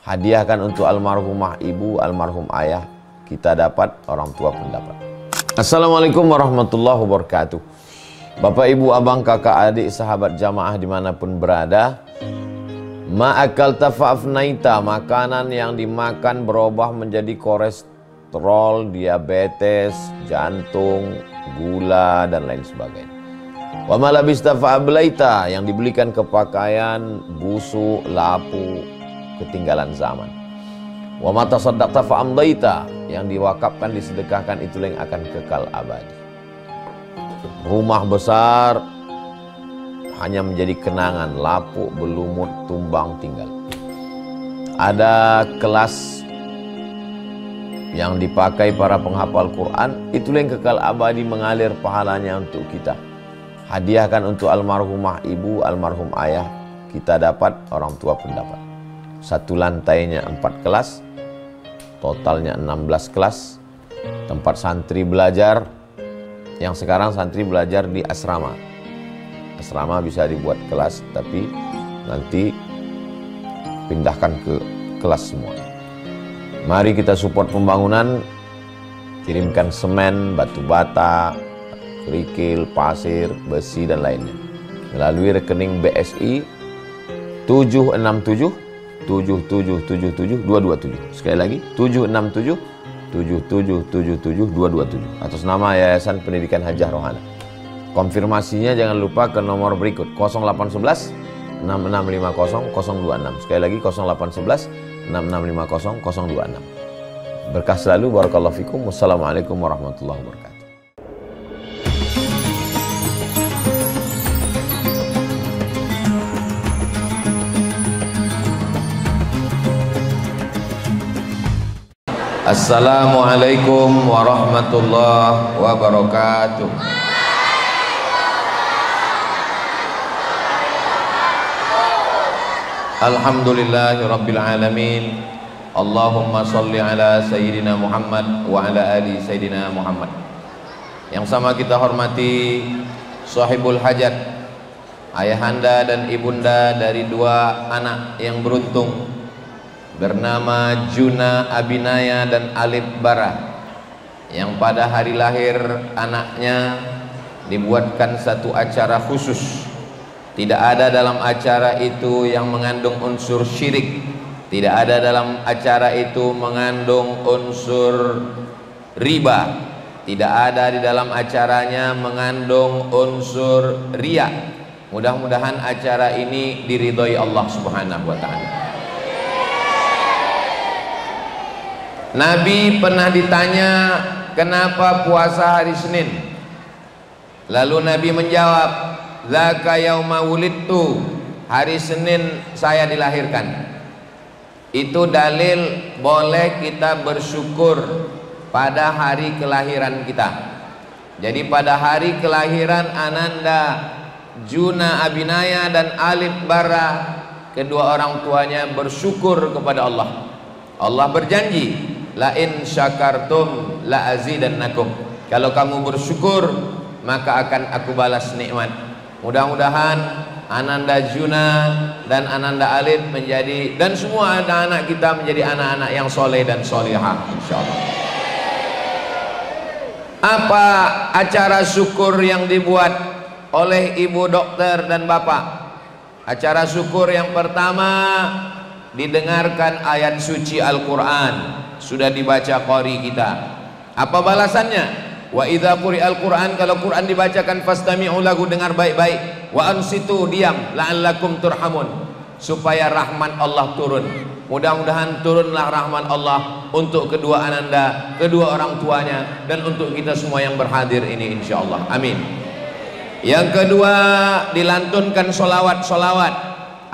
Hadiahkan untuk almarhumah ibu, almarhum ayah. Kita dapat, orang tua pun dapat. Assalamualaikum warahmatullahi wabarakatuh. Bapak, ibu, abang, kakak, adik, sahabat jamaah dimanapun berada. Ma'akal tafa'afnaita, makanan yang dimakan berubah menjadi kolesterol, diabetes, jantung, gula, dan lain sebagainya. Wa malabista fa'ablaita, yang dibelikan ke pakaian, busuk, lapu, ketinggalan zaman. Wa mata saddaqta fa'amdaita, yang diwakafkan, disedekahkan, itulah yang akan kekal abadi. Rumah besar hanya menjadi kenangan, lapuk, berlumut, tumbang, tinggal. Ada kelas yang dipakai para penghafal Quran, itulah yang kekal abadi, mengalir pahalanya untuk kita. Hadiahkan untuk almarhumah ibu, almarhum ayah. Kita dapat, orang tua pun dapat. Satu lantainya 4 kelas, totalnya 16 kelas. Tempat santri belajar, yang sekarang santri belajar di asrama. Asrama bisa dibuat kelas, tapi nanti pindahkan ke kelas semua. Mari kita support pembangunan, kirimkan semen, batu bata, kerikil, pasir, besi, dan lainnya melalui rekening BSI 767 7777 227. Sekali lagi 767 7777 227 atas nama Yayasan Pendidikan Hajah Rohana. Konfirmasinya jangan lupa ke nomor berikut 0811 6650 026. Sekali lagi 0811 6650 026. Berkah selalu, barakallahu fikum. Wassalamualaikum warahmatullahi wabarakatuh. Assalamualaikum warahmatullahi wabarakatuh. Alhamdulillahi rabbil alamin. Allahumma salli ala sayyidina Muhammad wa ala ali sayyidina Muhammad. Yang sama kita hormati sahibul hajat, ayahanda dan ibunda dari 2 anak yang beruntung bernama Juna Abinaya dan Alif Bara, yang pada hari lahir anaknya dibuatkan satu acara khusus. Tidak ada dalam acara itu yang mengandung unsur syirik, tidak ada dalam acara itu mengandung unsur riba, tidak ada di dalam acaranya mengandung unsur riya. Mudah-mudahan acara ini diridhoi Allah Subhanahu wa ta'ala. Nabi pernah ditanya kenapa puasa hari Senin, lalu Nabi menjawab, zaka yauma wulidtu, hari Senin saya dilahirkan. Itu dalil boleh kita bersyukur pada hari kelahiran kita. Jadi pada hari kelahiran Ananda Juna Abinaya dan Alif Bara, kedua orang tuanya bersyukur kepada Allah. Allah berjanji, la in syakartum la azidannakum, kalau kamu bersyukur maka akan aku balas nikmat. Mudah-mudahan Ananda Juna dan Ananda Alif menjadi, dan semua anak-anak kita menjadi anak-anak yang soleh dan solihah, insyaallah. Apa acara syukur yang dibuat oleh ibu dokter dan bapak? Acara syukur yang pertama, didengarkan ayat suci Al-Quran, sudah dibaca qari kita. Apa balasannya? Wa idza quri'al Quran, kalau Quran dibacakan fastami'u lahu, dengar baik-baik. Wa ansitu, diam, la'allakum turhamun, supaya rahmat Allah turun. Mudah-mudahan turunlah rahmat Allah untuk kedua ananda, kedua orang tuanya, dan untuk kita semua yang berhadir ini, insyaallah. Amin. Yang kedua, dilantunkan solawat-solawat.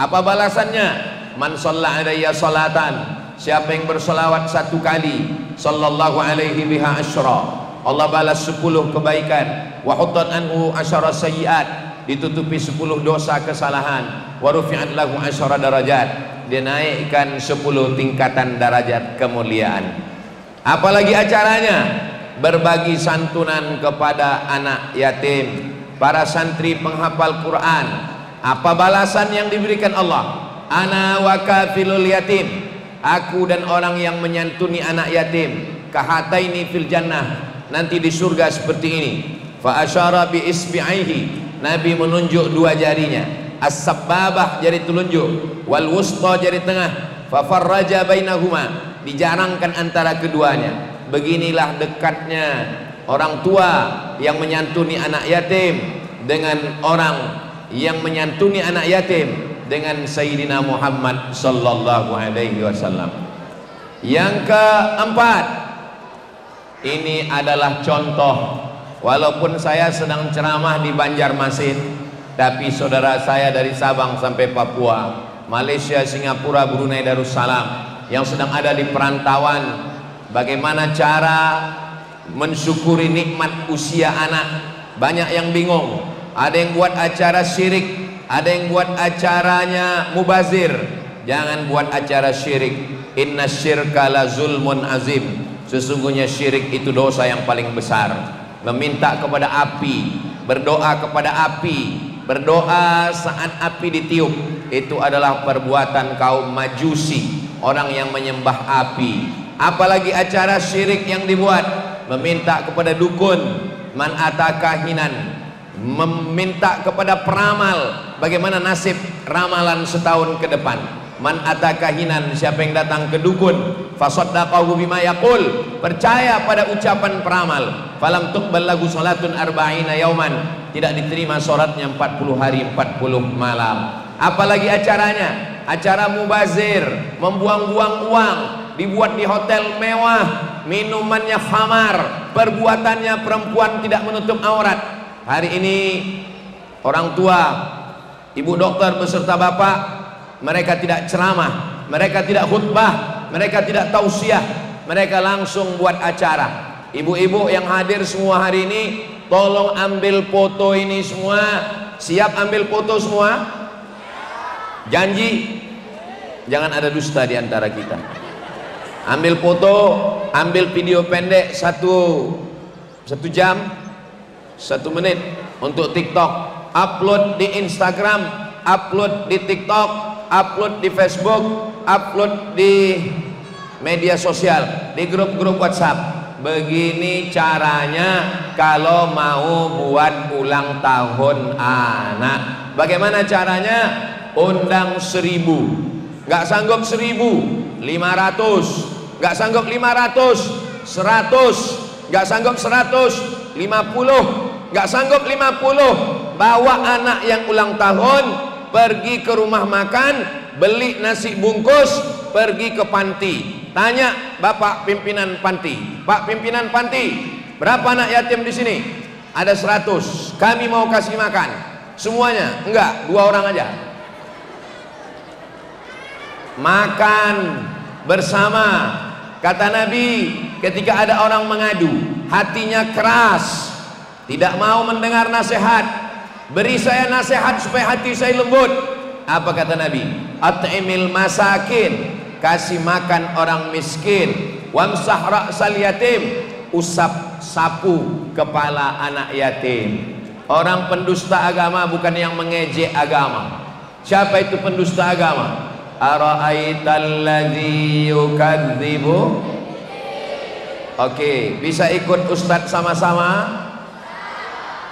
Apa balasannya? Man shalla alayya salatan, siapa yang bersolawat 1 kali, sallallahu alaihi biha asyra, Allah balas 10 kebaikan. Wa huttat anhu asyara sayyiat, ditutupi 10 dosa kesalahan. Wa rufi'at lahu asyara darajat, dinaikkan 10 tingkatan derajat kemuliaan. Apalagi acaranya? Berbagi santunan kepada anak yatim, para santri penghafal Quran. Apa balasan yang diberikan Allah? Ana wa kafilul yatim, aku dan orang yang menyantuni anak yatim, kahataini fil jannah, nanti di surga seperti ini. Fa asyara bi isbi'aihi, Nabi menunjuk dua jarinya, as-sabbabah jari telunjuk, wal wusta jari tengah, fa farraja bainahuma, dijarangkan antara keduanya. Beginilah dekatnya orang tua yang menyantuni anak yatim dengan orang yang menyantuni anak yatim dengan Sayyidina Muhammad sallallahu alaihi wasallam. Yang keempat, ini adalah contoh. Walaupun saya sedang ceramah di Banjarmasin, tapi saudara saya dari Sabang sampai Papua, Malaysia, Singapura, Brunei Darussalam yang sedang ada di perantauan, bagaimana cara mensyukuri nikmat usia anak? Banyak yang bingung. Ada yang buat acara syirik, ada yang buat acaranya mubazir. Jangan buat acara syirik. Inna syirka la zulmun azim. Sesungguhnya syirik itu dosa yang paling besar. Meminta kepada api, berdoa kepada api, berdoa saat api ditiup, itu adalah perbuatan kaum Majusi, orang yang menyembah api. Apalagi acara syirik yang dibuat, meminta kepada dukun, man atakahinan, meminta kepada peramal bagaimana nasib ramalan setahun ke depan. Man atakahinan, siapa yang datang ke dukun, fasaddaqahu bima yaqul, percaya pada ucapan peramal, falam tuqbal lahu salatun arba'ina yauman, tidak diterima salatnya 40 hari 40 malam. Apalagi acaranya, acara mubazir, membuang-buang uang, dibuat di hotel mewah, minumannya khamar, perbuatannya perempuan tidak menutup aurat. Hari ini orang tua, ibu dokter beserta bapak, mereka tidak ceramah, mereka tidak khutbah, mereka tidak tausiah, mereka langsung buat acara. Ibu-ibu yang hadir semua hari ini, tolong ambil foto ini semua. Siap ambil foto semua? Janji? Jangan ada dusta di antara kita. Ambil foto, ambil video pendek satu jam, 1 menit untuk TikTok, upload di Instagram, upload di TikTok, upload di Facebook, upload di media sosial, di grup-grup WhatsApp. Begini caranya kalau mau buat ulang tahun anak. Bagaimana caranya? Undang 1000, nggak sanggup 1500, nggak sanggup 500, 100, nggak sanggup 100, 50, nggak sanggup 50, bawa anak yang ulang tahun, pergi ke rumah makan, beli nasi bungkus, pergi ke panti, tanya bapak pimpinan panti, pak pimpinan panti, berapa anak yatim di sini? Ada 100, kami mau kasih makan semuanya. Enggak, 2 orang aja. Makan bersama. Kata Nabi, ketika ada orang mengadu, hatinya keras, tidak mau mendengar nasihat, beri saya nasihat supaya hati saya lembut. Apa kata Nabi? At'imil masakin, kasih makan orang miskin. Wamsah ra'sal yatim, usap sapu kepala anak yatim. Orang pendusta agama bukan yang mengejek agama. Siapa itu pendusta agama? Ara'aital ladzi yukadzibu. Oke, bisa ikut Ustadz sama-sama?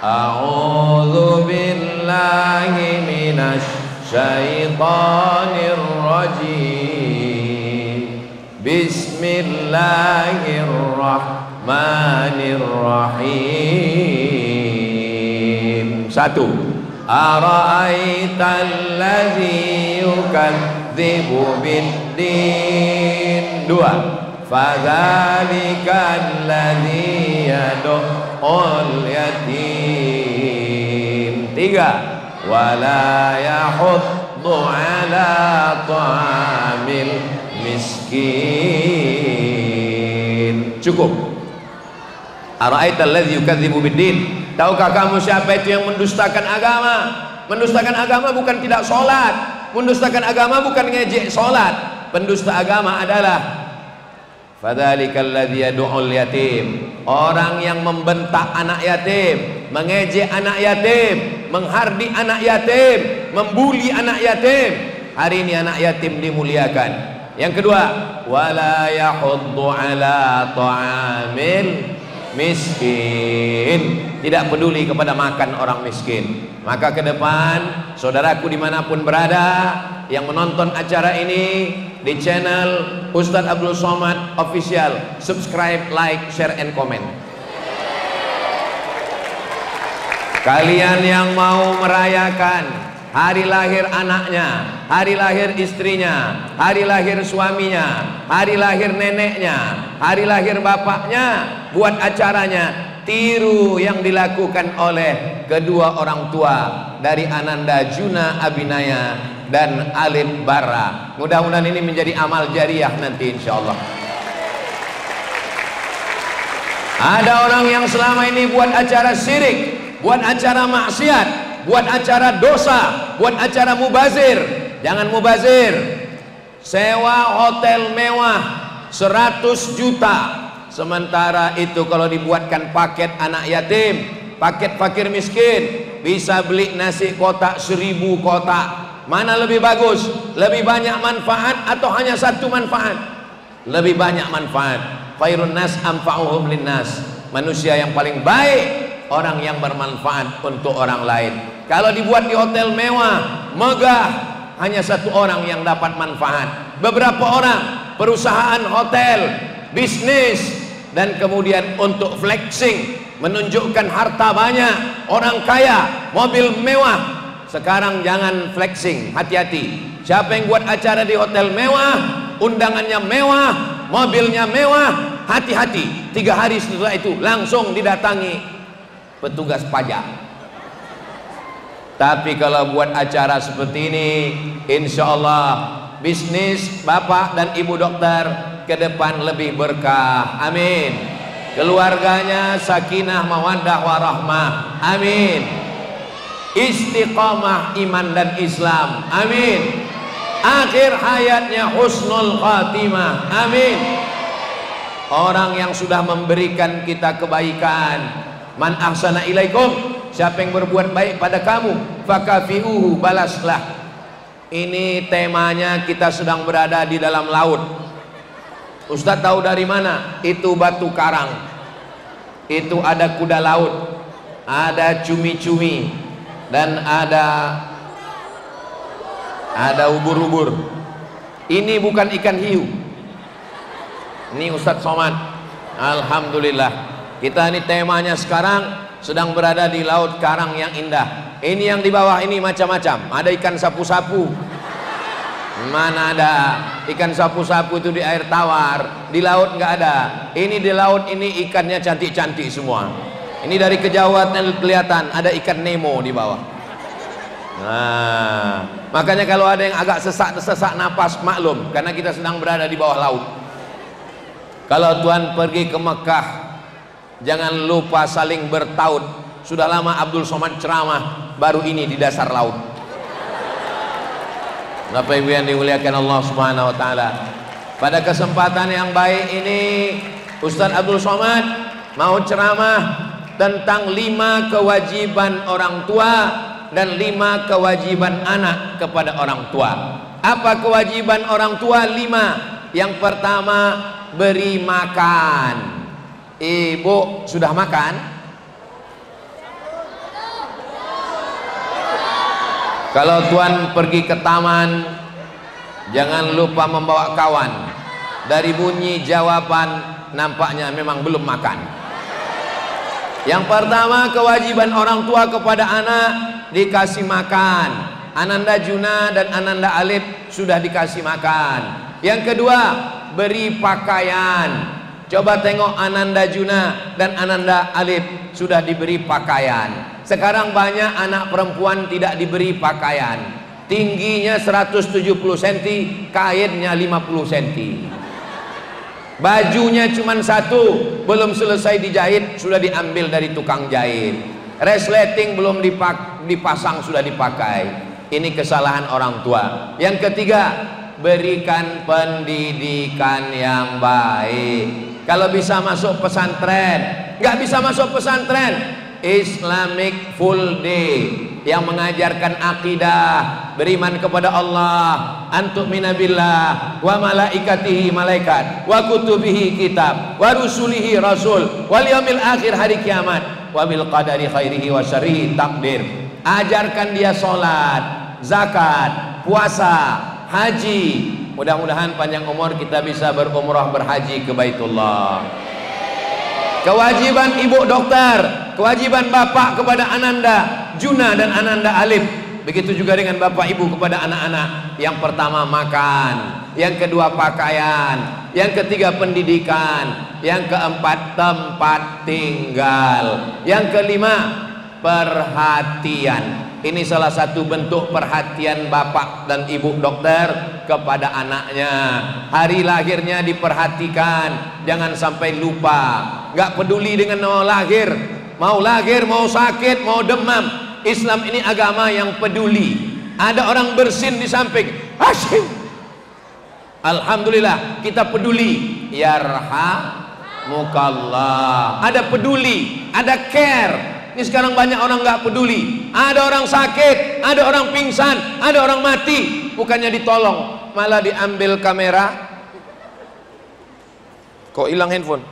A'udzu billahi minasy syaithanir rajim. Bismillahirrahmanirrahim. 1. Ara'aital ladzi yukadzibu biddin. 2. Fadzalika alladzi yad'ul yatim. 3. Wala yahuddu ala ta'amil miskin. Cukup. Ara'aital ladzi yukadzibu biddin. Tahukah kamu siapa itu yang mendustakan agama? Mendustakan agama bukan tidak sholat, mendustakan agama bukan ngejek sholat. Pendusta agama adalah fadzalikal ladzi yad'ul yatim, orang yang membentak anak yatim, mengejek anak yatim, menghardik anak yatim, membuli anak yatim. Hari ini anak yatim dimuliakan. Yang kedua, wala yahuddu ala ta'amil miskin, tidak peduli kepada makan orang miskin. Maka ke depan, saudaraku dimanapun berada yang menonton acara ini di channel Ustadz Abdul Somad Official, subscribe, like, share, and comment. Kalian yang mau merayakan hari lahir anaknya, hari lahir istrinya, hari lahir suaminya, hari lahir neneknya, hari lahir bapaknya, buat acaranya tiru yang dilakukan oleh kedua orang tua dari Ananda Juna Abinaya dan Alif Bara. Mudah-mudahan ini menjadi amal jariah nanti insyaallah. Ada orang yang selama ini buat acara syirik, buat acara maksiat, buat acara dosa, buat acara mubazir. Jangan mubazir. Sewa hotel mewah 100 juta. Sementara itu kalau dibuatkan paket anak yatim, paket fakir miskin, bisa beli nasi kotak 1000 kotak. Mana lebih bagus? Lebih banyak manfaat atau hanya satu manfaat? Lebih banyak manfaat. Khairun nas anfa'uhum linnas. Manusia yang paling baik orang yang bermanfaat untuk orang lain. Kalau dibuat di hotel mewah, megah, hanya satu orang yang dapat manfaat. Beberapa orang, perusahaan hotel, bisnis, dan kemudian untuk flexing, menunjukkan harta banyak, orang kaya, mobil mewah. Sekarang jangan flexing, hati-hati. Siapa yang buat acara di hotel mewah, undangannya mewah, mobilnya mewah, hati-hati. 3 hari setelah itu langsung didatangi petugas pajak. Tapi kalau buat acara seperti ini, insya Allah bisnis bapak dan ibu dokter ke depan lebih berkah, amin. Keluarganya sakinah mawaddah warahmah, amin. Istiqamah iman dan Islam, amin. Akhir hayatnya husnul khatimah, amin. Orang yang sudah memberikan kita kebaikan, man ahsana ilaikum, siapa yang berbuat baik pada kamu, fakafiuhu, balaslah. Ini temanya kita sedang berada di dalam laut. Ustadz tahu dari mana? Itu batu karang, itu ada kuda laut, ada cumi-cumi, dan ada ubur-ubur. Ini bukan ikan hiu. Ini Ustadz Somad, alhamdulillah. Kita ini temanya sekarang sedang berada di laut karang yang indah. Ini yang di bawah ini macam-macam. Ada ikan sapu-sapu. Mana ada ikan sapu-sapu itu di air tawar, di laut nggak ada. Ini di laut ini ikannya cantik-cantik semua. Ini dari kejauhan kelihatan ada ikan Nemo di bawah. Nah, makanya kalau ada yang agak sesak napas, maklum karena kita sedang berada di bawah laut. Kalau Tuhan pergi ke Mekah, jangan lupa saling bertaut. Sudah lama Abdul Somad ceramah, baru ini di dasar laut. Bapak Ibu yang dimuliakan Allah Subhanahu wa taala. Pada kesempatan yang baik ini, Ustadz Abdul Somad mau ceramah tentang 5 kewajiban orang tua dan 5 kewajiban anak kepada orang tua. Apa kewajiban orang tua? 5. Yang pertama, beri makan. Ibu sudah makan? Kalau Tuhan pergi ke taman, jangan lupa membawa kawan. Dari bunyi jawaban, nampaknya memang belum makan. Yang pertama, kewajiban orang tua kepada anak, dikasih makan. Ananda Juna dan Ananda Alif sudah dikasih makan. Yang kedua, beri pakaian. Coba tengok Ananda Juna dan Ananda Alif sudah diberi pakaian. Sekarang banyak anak perempuan tidak diberi pakaian. Tingginya 170 cm, kainnya 50 cm. Bajunya cuma satu, belum selesai dijahit sudah diambil dari tukang jahit. Resleting belum dipasang sudah dipakai. Ini kesalahan orang tua. Yang ketiga, berikan pendidikan yang baik. Kalau bisa masuk pesantren, nggak bisa masuk pesantren, Islamic full day, yang mengajarkan akidah, beriman kepada Allah, antu'mina billah wa malaikatihi, malaikat, wa kutubihi, kitab, wa rusulihi, rasul, wal yaumil akhir, hari kiamat, wa bil qadari khairihi wa syarrihi, takdir. Ajarkan dia sholat, zakat, puasa, haji. Mudah-mudahan panjang umur kita bisa berumrah berhaji ke Baitullah. Kewajiban ibu dokter, kewajiban bapak kepada Ananda Juna dan Ananda Alif, begitu juga dengan bapak ibu kepada anak-anak. Yang pertama makan, yang kedua pakaian, yang ketiga pendidikan, yang keempat tempat tinggal, yang kelima perhatian. Ini salah satu bentuk perhatian bapak dan ibu dokter kepada anaknya. Hari lahirnya diperhatikan, jangan sampai lupa. Gak peduli dengan mau lahir, mau sakit, mau demam. Islam ini agama yang peduli. Ada orang bersin di samping, Hashim, alhamdulillah kita peduli. Yarhamukallah. Ada peduli, ada care. Ini sekarang banyak orang nggak peduli. Ada orang sakit, ada orang pingsan, ada orang mati, bukannya ditolong, malah diambil kamera. Kok hilang handphone?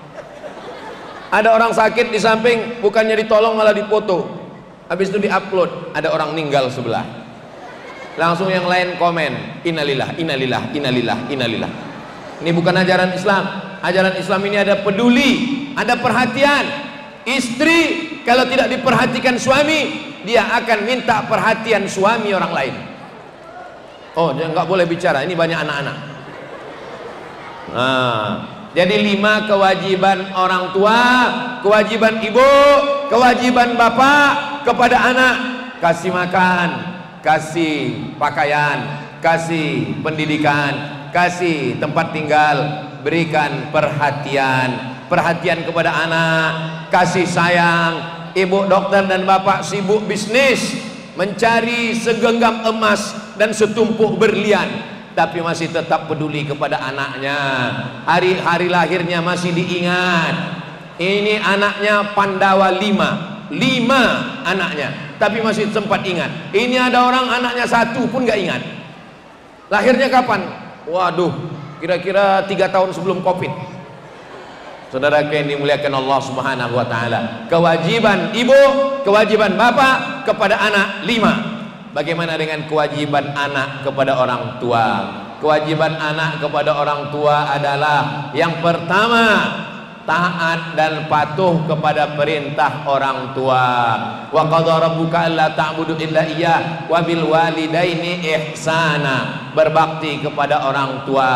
Ada orang sakit di samping, bukannya ditolong malah dipoto. Habis itu diupload, ada orang meninggal sebelah. Langsung yang lain komen, innalillah, innalillah, innalillah, innalillah. Ini bukan ajaran Islam. Ajaran Islam ini ada peduli, ada perhatian. Istri kalau tidak diperhatikan suami, dia akan minta perhatian suami orang lain. Oh, dia nggak boleh bicara, ini banyak anak-anak. Nah, jadi 5 kewajiban orang tua, kewajiban ibu, kewajiban bapak kepada anak. Kasih makan, kasih pakaian, kasih pendidikan, kasih tempat tinggal, berikan perhatian. Perhatian kepada anak, kasih sayang. Ibu dokter dan bapak sibuk bisnis, mencari segenggam emas dan setumpuk berlian, tapi masih tetap peduli kepada anaknya. Hari lahirnya masih diingat. Ini anaknya Pandawa 5 anaknya, tapi masih sempat ingat. Ini ada orang anaknya 1 pun gak ingat. Lahirnya kapan? Waduh, kira-kira 3 tahun sebelum Covid. Saudara yang dimuliakan Allah Subhanahu wa taala. Kewajiban ibu, kewajiban bapak kepada anak 5. Bagaimana dengan kewajiban anak kepada orang tua? Kewajiban anak kepada orang tua adalah yang pertama, taat dan patuh kepada perintah orang tua. Wa qadara rabbuka alla ta'budu illa iyyah wa bil walidaini ihsana. Berbakti kepada orang tua,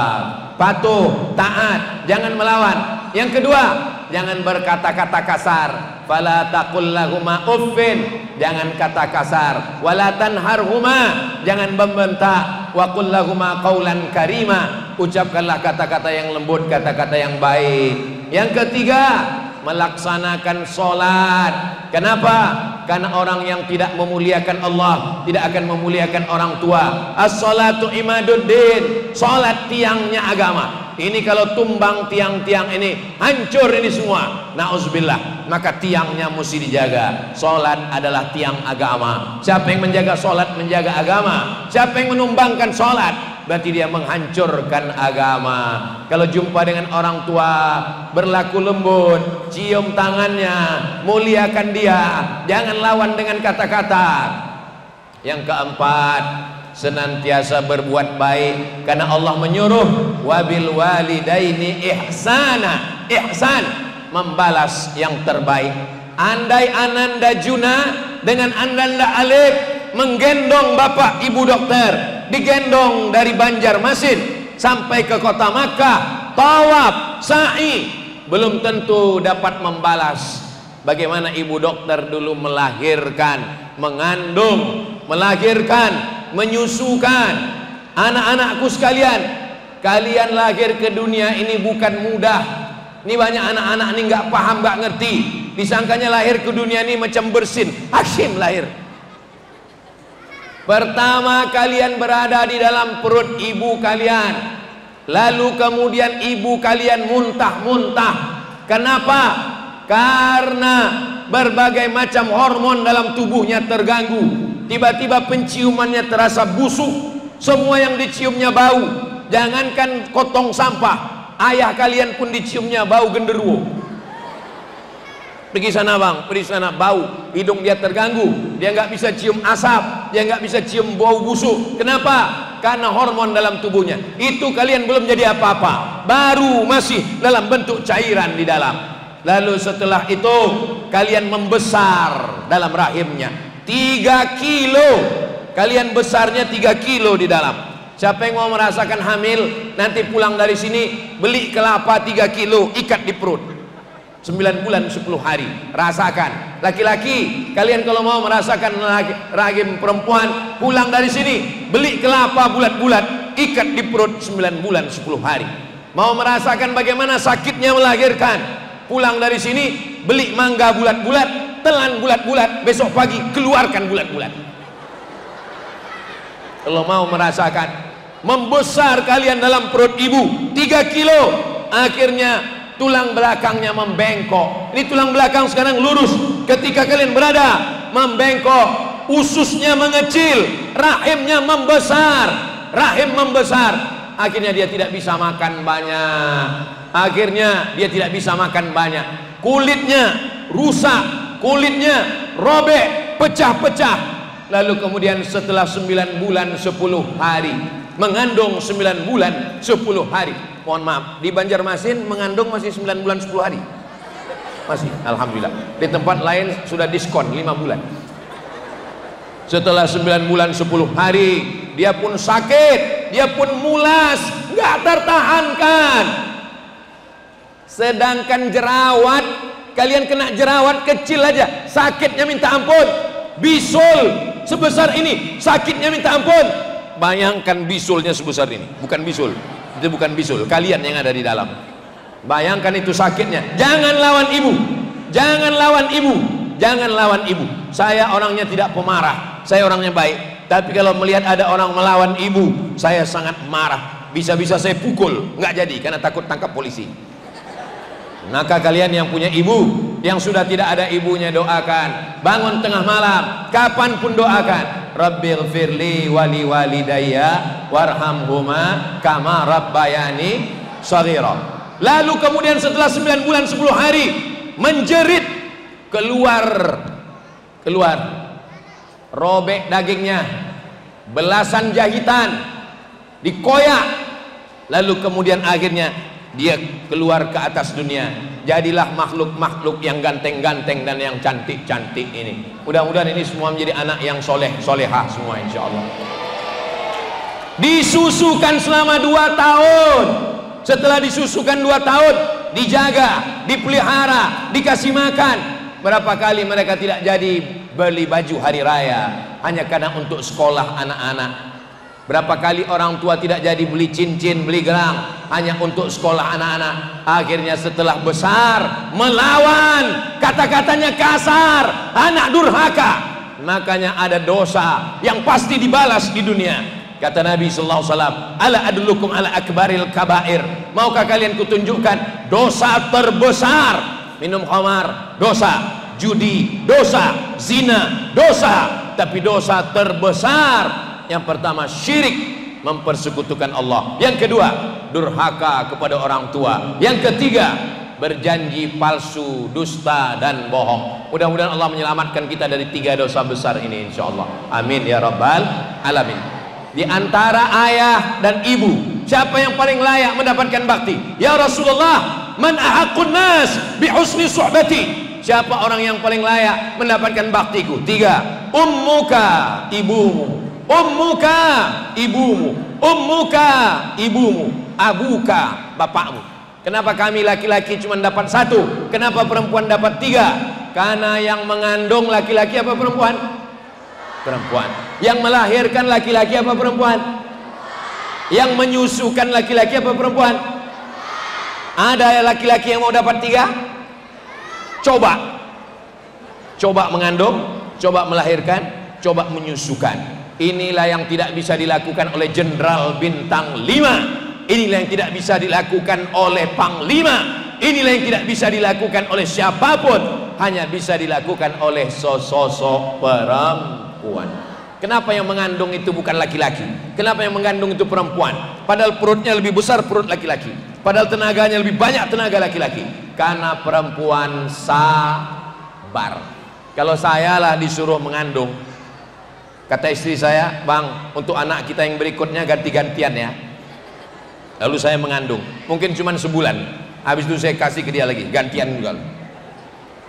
patuh, taat, jangan melawan. Yang kedua, jangan berkata-kata kasar. Fala taqul lahuma uffin, jangan kata kasar. Wala tanharhuma, jangan membentak. Wa qul lahuma qaulan karima, ucapkanlah kata-kata yang lembut, kata-kata yang baik. Yang ketiga, melaksanakan sholat. Kenapa? Karena orang yang tidak memuliakan Allah tidak akan memuliakan orang tua. As-sholatu imaduddin, sholat tiangnya agama. Ini kalau tumbang tiang-tiang ini, hancur ini semua. Na'udzubillah. Maka tiangnya mesti dijaga. Sholat adalah tiang agama. Siapa yang menjaga sholat, menjaga agama. Siapa yang menumbangkan sholat, berarti dia menghancurkan agama. Kalau jumpa dengan orang tua, berlaku lembut, cium tangannya, muliakan dia, jangan lawan dengan kata-kata. Yang keempat, senantiasa berbuat baik, karena Allah menyuruh wabil walidaini ihsana. Ihsan, membalas yang terbaik. Andai Ananda Juna dengan Ananda Alif menggendong bapak ibu dokter, digendong dari Banjarmasin sampai ke kota Makkah, tawaf, sa'i, belum tentu dapat membalas. Bagaimana ibu dokter dulu melahirkan, mengandung, melahirkan, menyusukan. Anak-anakku sekalian, kalian lahir ke dunia ini bukan mudah. Ini banyak anak-anak ini nggak paham, nggak ngerti, disangkanya lahir ke dunia ini macam bersin. Hashim lahir. Pertama kalian berada di dalam perut ibu kalian, lalu kemudian ibu kalian muntah-muntah. Kenapa? Karena berbagai macam hormon dalam tubuhnya terganggu. tiba-tiba penciumannya terasa busuk, semua yang diciumnya bau. Jangankan kotong sampah, ayah kalian pun diciumnya bau genderuwo. Pergi sana bang, pergi sana, bau, hidung dia terganggu, dia nggak bisa cium asap, dia nggak bisa cium bau busuk. Kenapa? Karena hormon dalam tubuhnya. Itu kalian belum jadi apa-apa, baru masih dalam bentuk cairan di dalam. Lalu setelah itu kalian membesar dalam rahimnya 3 kilo, kalian besarnya 3 kilo di dalam. Siapa yang mau merasakan hamil, nanti pulang dari sini beli kelapa 3 kilo, ikat di perut 9 bulan 10 hari, rasakan. Laki-laki, kalian kalau mau merasakan rahim perempuan, pulang dari sini beli kelapa bulat-bulat, ikat di perut 9 bulan 10 hari. Mau merasakan bagaimana sakitnya melahirkan, pulang dari sini beli mangga bulat-bulat, telan bulat-bulat, besok pagi keluarkan bulat-bulat. Kalau mau merasakan membesar kalian dalam perut ibu 3 kilo, akhirnya tulang belakangnya membengkok. Ini tulang belakang sekarang lurus, ketika kalian berada membengkok, ususnya mengecil, rahimnya membesar, rahim membesar. Akhirnya dia tidak bisa makan banyak, akhirnya dia tidak bisa makan banyak, kulitnya rusak, kulitnya robek, pecah-pecah. Lalu kemudian setelah 9 bulan 10 hari, mengandung 9 bulan 10 hari. Mohon maaf, di Banjarmasin mengandung masih 9 bulan 10 hari. Masih, alhamdulillah. Di tempat lain sudah diskon 5 bulan. Setelah 9 bulan 10 hari, dia pun sakit, dia pun mulas, nggak tertahankan. Sedangkan jerawat, kalian kena jerawat kecil aja, sakitnya minta ampun. Bisul sebesar ini, sakitnya minta ampun. Bayangkan bisulnya sebesar ini, bukan bisul. Itu bukan bisul, kalian yang ada di dalam. Bayangkan itu sakitnya. Jangan lawan ibu, jangan lawan ibu, jangan lawan ibu. Saya orangnya tidak pemarah, saya orangnya baik. Tapi kalau melihat ada orang melawan ibu, saya sangat marah. Bisa-bisa saya pukul, nggak jadi karena takut tangkap polisi. Maka kalian yang punya ibu, yang sudah tidak ada ibunya, doakan. Bangun tengah malam, kapanpun doakan. Rabbighfirli wali walidayya warhamhuma kama rabbayani shaghira. Lalu kemudian setelah 9 bulan 10 hari menjerit, keluar robek dagingnya, belasan jahitan, dikoyak. Lalu kemudian akhirnya dia keluar ke atas dunia. Jadilah makhluk-makhluk yang ganteng-ganteng dan yang cantik-cantik ini. Mudah-mudahan ini semua menjadi anak yang soleh, solehah semua insya Allah. Disusukan selama 2 tahun. Setelah disusukan 2 tahun, dijaga, dipelihara, dikasih makan. Berapa kali mereka tidak jadi beli baju hari raya hanya karena untuk sekolah anak-anak. Berapa kali orang tua tidak jadi beli cincin, beli gelang hanya untuk sekolah anak-anak. Akhirnya setelah besar melawan, kata-katanya kasar, anak durhaka. Makanya ada dosa yang pasti dibalas di dunia. Kata Nabi sallallahu alaihi wasallam, ala adullukum ala akbaril kabair. Maukah kalian kutunjukkan dosa terbesar? Minum khamar dosa, judi dosa, zina dosa, tapi dosa terbesar yang pertama syirik, mempersekutukan Allah. Yang kedua, durhaka kepada orang tua. Yang ketiga, berjanji palsu, dusta dan bohong. Mudah-mudahan Allah menyelamatkan kita dari 3 dosa besar ini insyaallah. Amin ya rabbal alamin. Di antara ayah dan ibu, siapa yang paling layak mendapatkan bakti? Ya Rasulullah, man ahaqqun nas bi husni suhbati. Siapa orang yang paling layak mendapatkan baktiku? 3. Ummuka, ibumu. Ummuka, ibumu. Ummuka, ibumu. Abuka, bapakmu. Kenapa kami laki-laki cuma dapat 1? Kenapa perempuan dapat 3? Karena yang mengandung laki-laki apa perempuan? Perempuan. Yang melahirkan laki-laki apa perempuan? Yang menyusukan laki-laki apa perempuan? Ada laki-laki yang mau dapat 3? Coba mengandung, coba melahirkan, coba menyusukan. Inilah yang tidak bisa dilakukan oleh jenderal bintang 5. Inilah yang tidak bisa dilakukan oleh panglima. Inilah yang tidak bisa dilakukan oleh siapapun. Hanya bisa dilakukan oleh sosok perempuan. Kenapa yang mengandung itu bukan laki-laki? Kenapa yang mengandung itu perempuan? Padahal perutnya lebih besar perut laki-laki, padahal tenaganya lebih banyak tenaga laki-laki. Karena perempuan sabar. Kalau saya lah disuruh mengandung, kata istri saya, bang, untuk anak kita yang berikutnya ganti-gantian ya. Lalu saya mengandung, mungkin cuma sebulan, habis itu saya kasih ke dia lagi, gantian juga.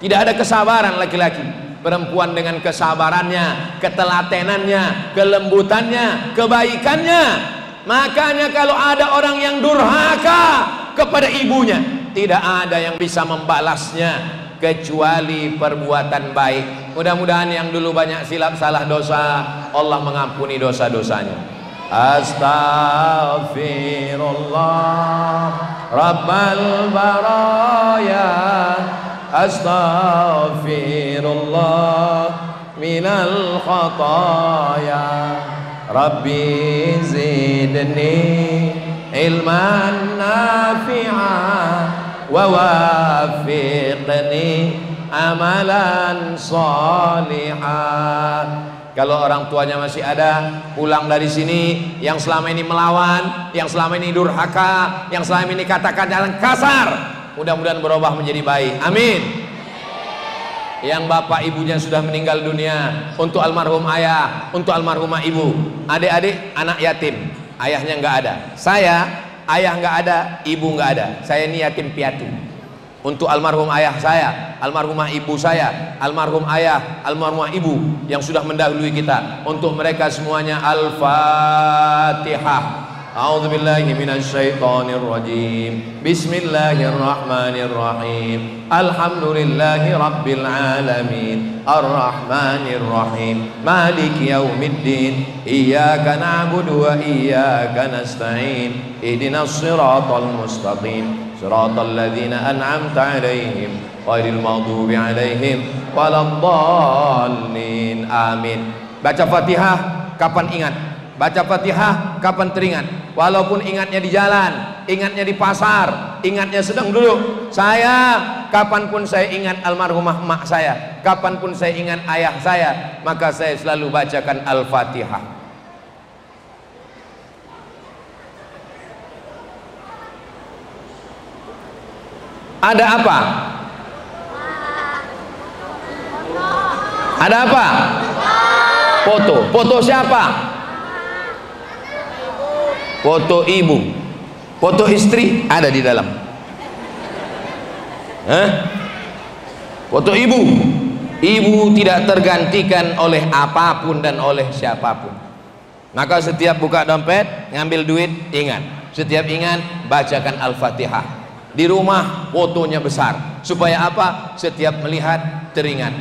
Tidak ada kesabaran laki-laki. Perempuan dengan kesabarannya, ketelatenannya, kelembutannya, kebaikannya. Makanya kalau ada orang yang durhaka kepada ibunya, tidak ada yang bisa membalasnya kecuali perbuatan baik. Mudah-mudahan yang dulu banyak silap salah dosa, Allah mengampuni dosa-dosanya. Astaghfirullah Rabbal baraya, astaghfirullah minal khataya, Rabbi zidni ilman nafi'an wa wafiqni amalan salihan. Kalau orang tuanya masih ada, pulang dari sini, yang selama ini melawan, yang selama ini durhaka, yang selama ini kata-kata kasar, mudah-mudahan berubah menjadi baik. Amin. Yang bapak ibunya sudah meninggal dunia, untuk almarhum ayah, untuk almarhumah ibu. Adik-adik anak yatim, ayahnya nggak ada. Saya ayah nggak ada, ibu nggak ada. Saya ini yatim piatu. Untuk almarhum ayah saya, almarhumah ibu saya, almarhum ayah, almarhumah ibu yang sudah mendahului kita, untuk mereka semuanya Al-Fatihah. A'udzubillahi minasyaitonir rajim. Bismillahirrahmanirrahim. Alhamdulillahi rabbil alamin. Arrahmanir rahim. Maliki yaumiddin. Iyyaka na'budu wa iyyaka nasta'in. Ihdinas siratal mustaqim. Siratal ladzina an'amta 'alaihim ghairil maghdubi 'alaihim waladdallin. Amin. Baca Fatihah kapan ingat? Baca Fatihah kapan teringat? Walaupun ingatnya di jalan, ingatnya di pasar, ingatnya sedang duduk. Saya, kapanpun saya ingat almarhumah emak saya, kapanpun saya ingat ayah saya, maka saya selalu bacakan Al-Fatihah. Ada apa? Ada apa? Foto. Foto siapa? Foto ibu. Foto istri ada di dalam. Foto ibu. Ibu tidak tergantikan oleh apapun dan oleh siapapun. Maka setiap buka dompet, ngambil duit, ingat. Setiap ingat, bacakan Al-Fatihah. Di rumah fotonya besar. Supaya apa? Setiap melihat, teringat.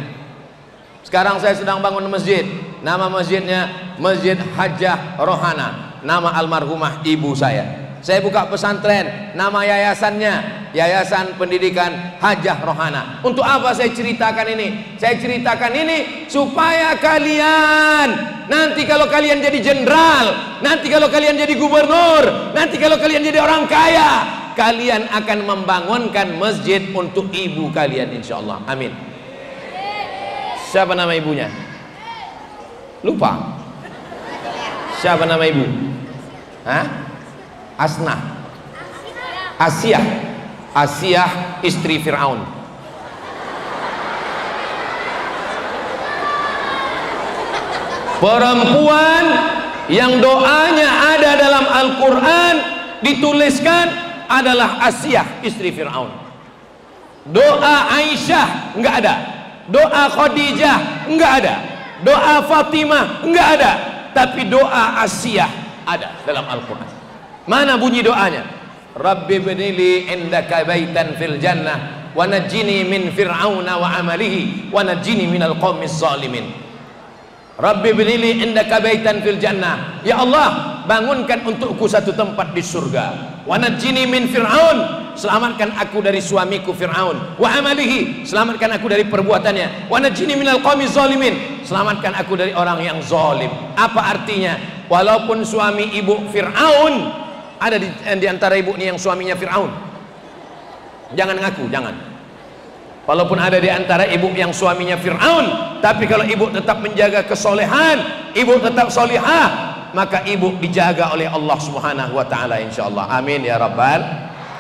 Sekarang saya sedang bangun masjid. Nama masjidnya Masjid Hajjah Rohana. Nama almarhumah ibu saya. Saya buka pesantren, nama yayasannya Yayasan Pendidikan Hajjah Rohana. Untuk apa saya ceritakan ini? Saya ceritakan ini supaya kalian nanti kalau kalian jadi jenderal, nanti kalau kalian jadi gubernur, nanti kalau kalian jadi orang kaya, kalian akan membangunkan masjid untuk ibu kalian, insya Allah. Amin. Siapa nama ibunya? Lupa. Siapa nama ibu? Hah? Asnah. Asiyah. Asiyah istri Fir'aun. Perempuan yang doanya ada dalam Al-Quran dituliskan adalah Asiyah istri Fir'aun. Doa Aisyah enggak ada, doa Khadijah enggak ada, doa Fatimah enggak ada, tapi doa Asiyah ada dalam Al-Quran. Mana bunyi doanya? Rabbi binili indaka baitan fil jannah wa najjini min fir'auna wa amalihi wa najjini minal qaumiz zalimin. Rabbi binili indaka baitan fil jannah, ya Allah, bangunkan untukku satu tempat di surga. Wa najjini min fir'aun, selamatkan aku dari suamiku Fir'aun. Wa amalihi, selamatkan aku dari perbuatannya. Wa najjini minal qaumiz zalimin, selamatkan aku dari orang yang zalim. Apa artinya? Walaupun suami ibu Fir'aun, ada di antara ibu ini yang suaminya Fir'aun, jangan ngaku, jangan. Walaupun ada di antara ibu yang suaminya Fir'aun, tapi kalau ibu tetap menjaga kesolehan, ibu tetap solihah, maka ibu dijaga oleh Allah Subhanahu wa taala insyaallah. Amin ya rabbal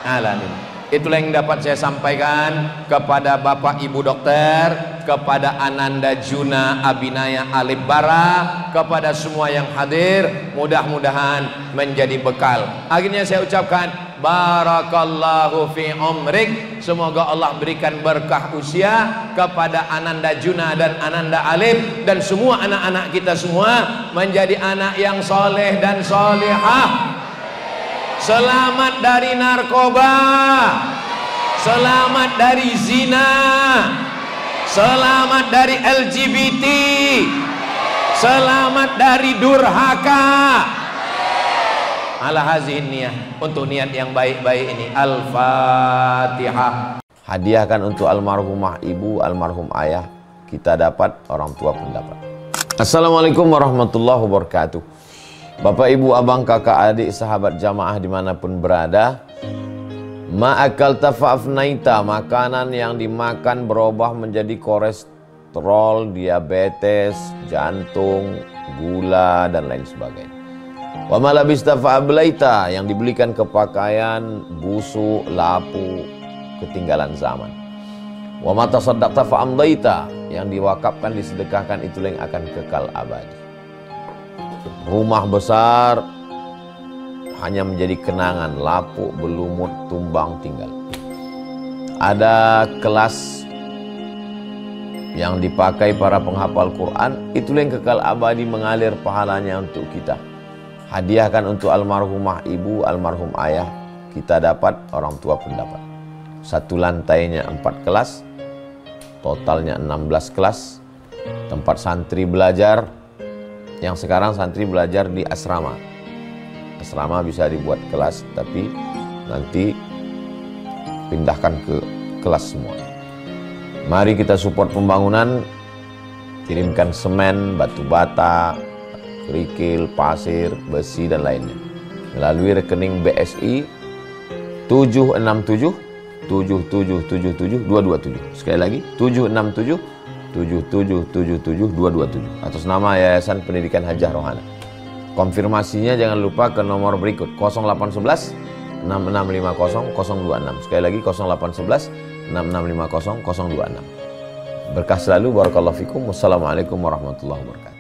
alamin. Itulah yang dapat saya sampaikan kepada Bapak Ibu dokter, kepada Ananda Juna Abinaya Alif Bara, kepada semua yang hadir, mudah-mudahan menjadi bekal. Akhirnya saya ucapkan barakallahu fi umrik, semoga Allah berikan berkah usia kepada Ananda Juna dan Ananda Alif, dan semua anak-anak kita semua menjadi anak yang soleh dan solehah. Selamat dari narkoba, selamat dari zina, selamat dari LGBT, selamat dari durhaka. Ala hazihin niyah, untuk niat yang baik-baik ini. Al-Fatihah. Hadiahkan untuk almarhumah ibu, almarhum ayah, kita dapat, orang tua pun dapat. Assalamualaikum warahmatullahi wabarakatuh. Bapak, ibu, abang, kakak, adik, sahabat jamaah dimanapun berada, ma'akalta fa'afnaita, makanan yang dimakan berubah menjadi kolesterol, diabetes, jantung, gula, dan lain sebagainya. Wa malabista fa'ablaita, yang dibelikan ke pakaian, busuk, lapu, ketinggalan zaman. Wa mata saddaqta fa'amdaita, yang diwakafkan, disedekahkan, itulah yang akan kekal abadi. Rumah besar hanya menjadi kenangan, lapuk, berlumut, tumbang, tinggal. Ada kelas yang dipakai para penghafal Quran, itulah yang kekal abadi, mengalir pahalanya untuk kita. Hadiahkan untuk almarhumah ibu, almarhum ayah, kita dapat, orang tua pun dapat. Satu lantainya 4 kelas, totalnya 16 kelas, tempat santri belajar. Yang sekarang santri belajar di asrama. Asrama bisa dibuat kelas, tapi nanti pindahkan ke kelas semua. Mari kita support pembangunan, kirimkan semen, batu bata, kerikil, pasir, besi, dan lainnya melalui rekening BSI 767 7777 227. Sekali lagi 767 7777 227 atas nama Yayasan Pendidikan Hajah Rohana. Konfirmasinya jangan lupa ke nomor berikut 0811 6650 026. Sekali lagi 0811 6650 026. Berkah selalu, barakallahu fikum. Wassalamualaikum warahmatullahi wabarakatuh.